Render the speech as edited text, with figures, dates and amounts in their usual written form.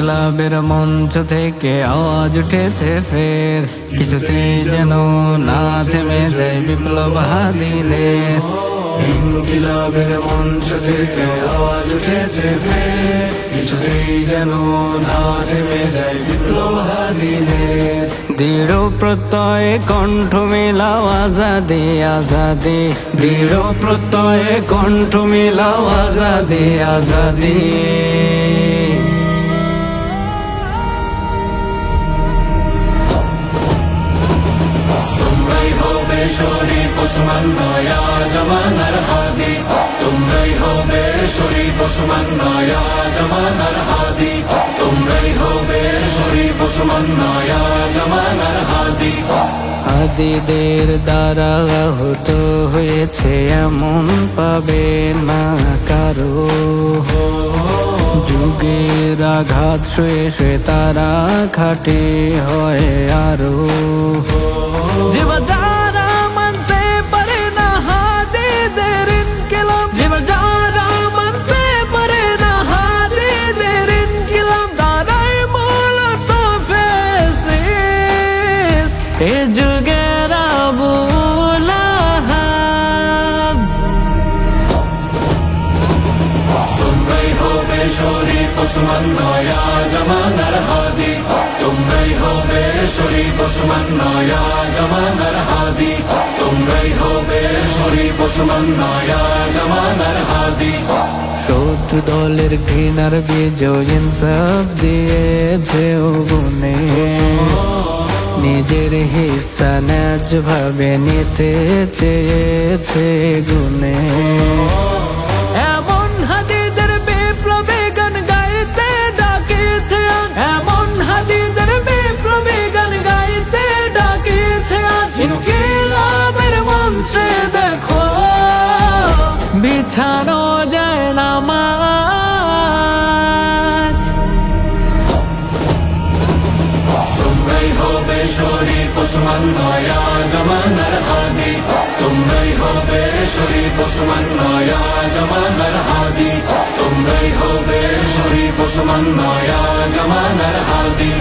ইনকিলাবের মঞ্চ থেকে আওয়াজ উঠেছে ফের, কিছুতেই যেন না থেমে যায় বিপ্লববাদীদের। ইনকিলাবের মঞ্চ থেকে আওয়াজ উঠেছে ফের, কিছুতেই যেন না থেমে যায় বিপ্লববাদীদের। দৃঢ় প্রত্যয়ে কণ্ঠ মেলাও আজাদি আজাদি, দৃঢ় প্রত্যয়ে কণ্ঠ মেলাও আজাদি আজাদি। তোমরাই হবে শরীফ ওসমান নয়া জামানার হাদি, তোমরাই হবে শরীফ ওসমান নয়া জামানার হাদি, তোমরাই হবে শরীফ ওসমান নয়া জামানার হাদি। হাদিদের দ্বারা আহত হয়েছে এমন পাবে না কারো, যুগের আঘাত শুয়ে শুয়ে তারা খাটে হয় আরো। যে যারা মানতে পারে না হাদিদের ইনকিলাব, যে যারা মানতে পারে না হাদিদের ইনকিলাব, তারাই মূলত ফ্যাসিস্ট এ যুগের আবু লাহাব। তোমরাই হবে শরীফ ওসমান নয়া জামানার হাদি, তোমরাই হবে শরীফ ওসমান নয়া জামানার হাদি, তোমরাই হবে শরীফ ওসমান নয়া জামানার হাদি। শত্রু দলের ঘৃণার বিজয় ইনসাফ দিয়েছে গুণে, নিজের হিস্সা ন্যায্য ভাবে নিতে চেয়েছে গুণে। এমন হাদিদের বিপ্লবী গান গাইতে ডাকিছে, এমন হাদিদের বিপ্লবী গান গাইতে ডাকিছে আজ। ইনকিলাবের মঞ্চে দেখো বিছানো যায় নামাজ। তোমরাই হবে শরীফ ওসমান নয়া জামানার হাদি, তোমরাই হবে শরীফ ওসমান নয়া জামানার হাদি, তোমরাই হবে শরীফ ওসমান নয়া জামানার হাদি।